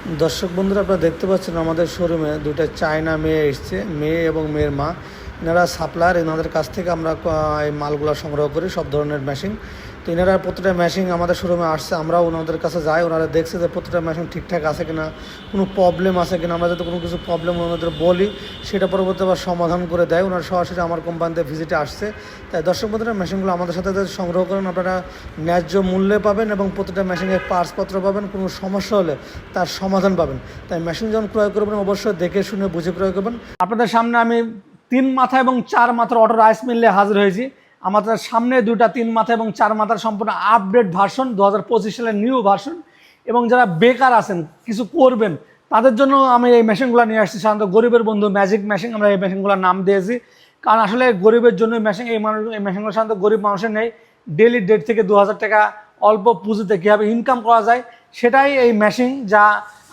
দর্শক বন্ধুরা, আপনারা দেখতে পাচ্ছেন আমাদের শোরুমে দুটো চায়না মেয়ে এসছে, মেয়ে এবং মেয়ের মা। এনারা সাপ্লায়ার, এনাদের কাছ থেকে আমরা এই মালগুলো সংগ্রহ করি, সব ধরনের মেশিন। তো এনারা প্রতিটা মেশিন আমাদের শোরুমে আসছে, আমরাও ওনাদের কাছে যাই, ওনারা দেখছে যে প্রতিটা মেশিন ঠিকঠাক আছে কিনা, কোনো প্রবলেম আছে কিনা। আমরা যদি কোনো কিছু প্রবলেম ওনাদের বলি, সেটা পরবর্তী আবার সমাধান করে দেয়। ওনারা সরাসরি আমার কোম্পানিতে ভিজিটে আসছে। তাই দর্শক বন্ধুরা, মেশিনগুলো আমাদের সাথে সংগ্রহ করেন, আপনারা ন্যায্য মূল্যে পাবেন এবং প্রতিটা মেশিনের পার্টসপত্র পাবেন। কোনো সমস্যা হলে তার সমাধান পাবেন। তাই মেশিন যখন ক্রয় করবেন, অবশ্যই দেখে শুনে বুঝে ক্রয় করবেন। আপনাদের সামনে আমি 3 মাথা এবং 4 মাথার অটো রাইস মিলে হাজির হয়েছি। আমাদের সামনে দুটা 3 মাথা এবং 4 মাথার সম্পূর্ণ আপডেট ভার্সন, 2025 সালের নিউ ভার্সন। এবং যারা বেকার আছেন, কিছু করবেন, তাদের জন্য আমি এই মেশিনগুলো নিয়ে আসছি। সাধারণত গরিবের বন্ধু ম্যাজিক মেশিন আমরা এই মেশিনগুলোর নাম দিয়েছি, কারণ আসলে গরিবের জন্য মেশিন। এই মেশিনগুলো সাধারণত গরিব মানুষের নেই। ডেলি 1.5 থেকে 2,000 টাকা অল্প পুঁজিতে কীভাবে ইনকাম করা যায়, সেটাই এই মেশিন। যা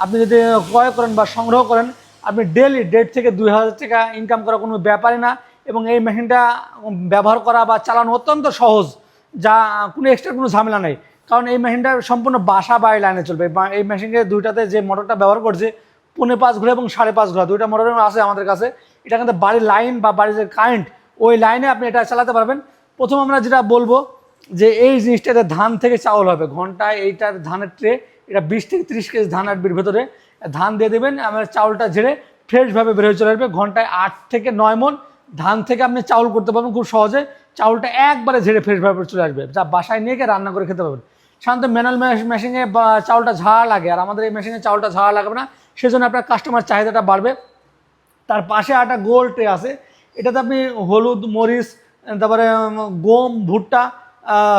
আপনি যদি ক্রয় করেন বা সংগ্রহ করেন, আপনি ডেলি 1.5 থেকে 2,000 টাকা ইনকাম করা কোনো ব্যাপারই না। এবং এই মেশিনটা ব্যবহার করা বা চালানো অত্যন্ত সহজ, যা কোনো এক্সট্রা কোনো ঝামেলা নেই। কারণ এই মেশিনটা সম্পূর্ণ বাসা বাড়ি লাইনে চলবে। এই মেশিনকে দুইটাতে যে মোটরটা ব্যবহার করছে, 4.5 ঘোড়া এবং 5.5 ঘোড়া দুইটা মোটর আছে আমাদের কাছে। এটা কিন্তু বাড়ির লাইন বা বাড়ির যে কারেন্ট, ওই লাইনে আপনি এটা চালাতে পারবেন। প্রথম আমরা যেটা বলবো যে এই জিনিসটাতে ধান থেকে চাউল হবে ঘন্টায়। এইটার ধানের ট্রে, এটা 20 থেকে 30 কেজি ধান আসবে ভেতরে। ধান দিয়ে দেবেন, আমার চাউলটা ঝেড়ে ফ্রেশভাবে বের হয়ে চলে আসবে। ঘন্টায় 8 থেকে 9 মণ ধান থেকে আপনি চাউল করতে পারবেন খুব সহজে। চাউলটা একবারে ঝেড়ে ফ্রেশভাবে চলে আসবে, যা বাসায় নিয়ে গিয়ে রান্না করে খেতে পারবেন। সাধারণত ম্যানুয়াল মেশিনে চাউলটা ঝাড়া লাগে, আর আমাদের এই মেশিনে চাউলটা ঝাড়া লাগবে না। সেজন্য আপনার কাস্টমার চাহিদাটা বাড়বে। তার পাশে একটা গোল ট্রে আছে, এটাতে আপনি হলুদ, মরিচ, তারপরে গম, ভুট্টা,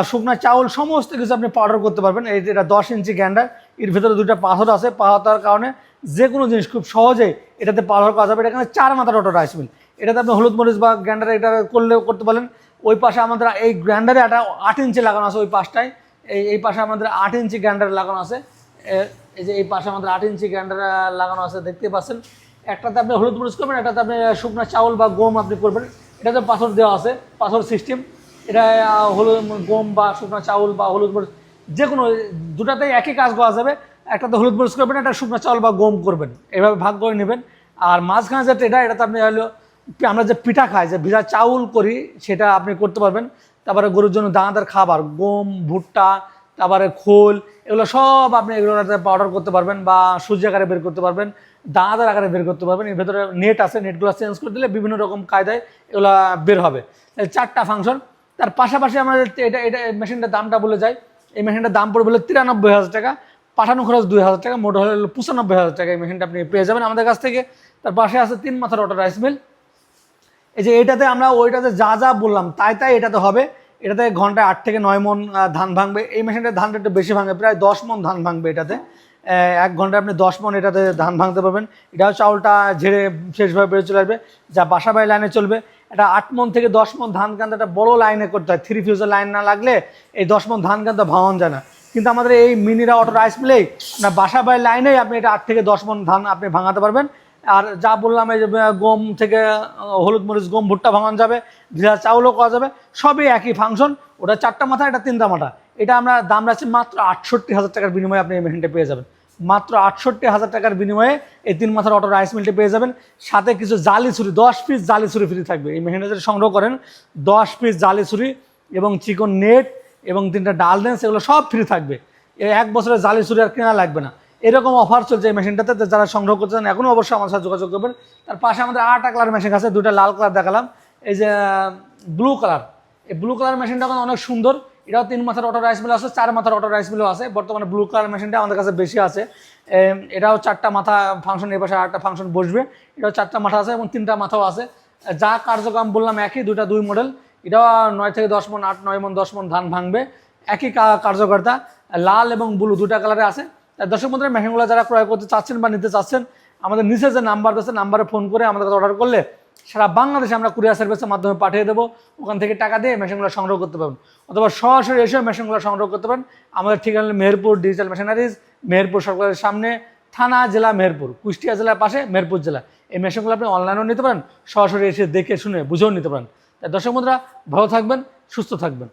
শুকনা চাউল সমস্ত কিছু আপনি পাউডার করতে পারবেন। এটা 10 ইঞ্চি গ্যান্ডার, এর ভিতরে দুটো পাথর আছে। পাথরের কারণে যে কোনো জিনিস খুব সহজে এটাতে পাউডার করা যাবে। এটা এখানে 4 মাথার অটো রাইস মিল। এটাতে আপনি হলুদ, মরিচ বা গ্যান্ডারে এটা করতে পারেন। ওই পাশে আমাদের এই গ্রাইন্ডারে একটা 8 ইঞ্চি লাগানো আছে, ওই পাশটায়। এই পাশে আমাদের 8 ইঞ্চি গ্রাইন্ডার লাগানো আছে। এই যে এই পাশে আমাদের 8 ইঞ্চি গ্রাইন্ডার লাগানো আছে, দেখতে পাচ্ছেন। একটাতে আপনি হলুদ, মরিচ করবেন, একটাতে আপনি শুকনো চাউল বা গম আপনি করবেন। এটাতে পাথর দেওয়া আছে, পাথর সিস্টেম। এটা হলুদ, গম বা শুকনো চাউল বা হলুদ, মরিচ যে কোনো দুটাতেই একই কাজ করা যাবে। একটাতে হলুদ, মরিচ করবেন, একটা শুকনো চাউল বা গম করবেন, এভাবে ভাগ করে নেবেন। আর মাঝখানে যে এটাতে আপনি হলো আমরা যে পিঠা খাই, যে ভিজা চাউল করি, সেটা আপনি করতে পারবেন। তারপরে গরুর জন্য দানাদার খাবার, গম, ভুট্টা, তারপরে খোল, এগুলো সব আপনি এগুলোতে পাউডার করতে পারবেন বা সুজি আকারে বের করতে পারবেন, দানাদার আকারে বের করতে পারবেন। এর ভেতরে নেট আছে, নেটগুলো চেঞ্জ করে দিলে বিভিন্ন রকম কায়দায় এগুলো বের হবে। 4টা ফাংশন। তার পাশাপাশি আমরা এটা মেশিনটার দামটা বলে যাই। এই মেশিনটার দাম পড়বে হলো 93,000 টাকা, পাঠানো খরচ 2,000 টাকা, মোট হলে 95,000 টাকা এই মেশিনটা আপনি পেয়ে যাবেন আমাদের কাছ থেকে। তার পাশে আছে 3 মাথার অটো রাইস মিল। এই যে এটাতে আমরা ওইটাতে যা যা বললাম তাই এটাতে হবে। এটাতে ঘন্টায় 8 থেকে 9 মণ ধান ভাঙবে। এই মেশিনটার ধানটা একটু বেশি ভাঙবে, প্রায় 10 মণ ধান ভাঙবে এটাতে। 1 ঘন্টায় আপনি 10 মণ এটাতে ধান ভাঙতে পারবেন। এটাও চাউলটা ঝেড়ে শেষভাবে বেড়ে চলে আসবে, যা বাসা বাড়ি লাইনে চলবে। এটা 8 মণ থেকে 10 মণ ধান কিন্তু একটা বড় লাইনে করতে হয়। 3 ফিউজের লাইন না লাগলে এই 10 মণ ধান কিন্তু ভাঙানো যায় না। কিন্তু আমাদের এই মিনিরা অটো রাইস মিলেই না, বাসা বাড়ি লাইনেই আপনি এটা 8 থেকে 10 মণ ধান আপনি ভাঙাতে পারবেন। আর যা বললাম, এই যে গম থেকে হলুদ, মরিচ, গম, ভুট্টা ভাঙানো যাবে, ভিজা চাউলও করা যাবে, সবই একই ফাংশন। ওটা 4টা মাথা, এটা 3টা মাথা। এটা আমরা দাম রাখছি মাত্র 68,000 টাকার বিনিময়ে আপনি এই মেশিনটা পেয়ে যাবেন। মাত্র 68,000 টাকার বিনিময়ে এই 3 মাথার অটো রাইস মিলটা পেয়ে যাবেন। সাথে কিছু জালি ছুরি, 10 পিস জালি ছুরি ফ্রি থাকবে। এই মেশিনটা যদি সংগ্রহ করেন, 10 পিস জালি ছুরি এবং চিকন নেট এবং 3টা ডাল ডেন্স, এগুলো সব ফ্রি থাকবে। 1 বছরের জালি ছুরি আর কেনা লাগবে না। এরকম অফার চলছে এই মেশিনটাতে। যারা সংগ্রহ করতে চান, এখনও অবশ্যই আমার সাথে যোগাযোগ করবেন। তার পাশে আমাদের 8টা কালার মেশিন আছে, 2টা লাল কালার দেখালাম। এই যে ব্লু কালার, এই ব্লু কালার মেশিনটা অনেক সুন্দর। এটাও 3 মাথার অটো রাইস মিল আছে, 4 মাথার অটো রাইস মিলও আছে। বর্তমানে ব্লু কালার মেশিনটা আমাদের কাছে বেশি আছে। এটাও 4টা মাথা ফাংশন, এর পাশে 8টা ফাংশন বসবে। এটাও 4টা মাথা আছে এবং 3টা মাথাও আছে। যা কার্যক্রম বললাম একই, 2 মডেল। এটাও 9 থেকে 10 মণ, 8-9 মণ, 10 মণ ধান ভাঙবে। একই কার্যকর্তা, লাল এবং ব্লু 2টা কালারে আছে। দর্শক বন্ধুরা, মেশিনগুলো যারা ক্রয় করতে চাচ্ছেন বা নিতে চাচ্ছেন, আমাদের নিচে যে নাম্বার আছে, নাম্বারে ফোন করে আমাদের কাছে অর্ডার করলে সারা বাংলাদেশে আমরা কুরিয়ার সার্ভিসের মাধ্যমে পাঠিয়ে দেবো। ওখান থেকে টাকা দিয়ে মেশিনগুলো সংগ্রহ করতে পারবেন, অথবা সরাসরি এসে মেশিনগুলো সংগ্রহ করতে পারেন। আমাদের ঠিকানা মেহেরপুর ডিজিটাল মেশিনারিজ, মেহেরপুর সরকারের সামনে, থানা, জেলা মেহেরপুর, কুষ্টিয়া জেলার পাশে মেহেরপুর জেলা। এই মেশিনগুলো আপনি অনলাইনেও নিতে পারেন, সরাসরি এসে দেখে শুনে বুঝেও নিতে পারেন। তাই দর্শক বন্ধুরা, ভালো থাকবেন, সুস্থ থাকবেন।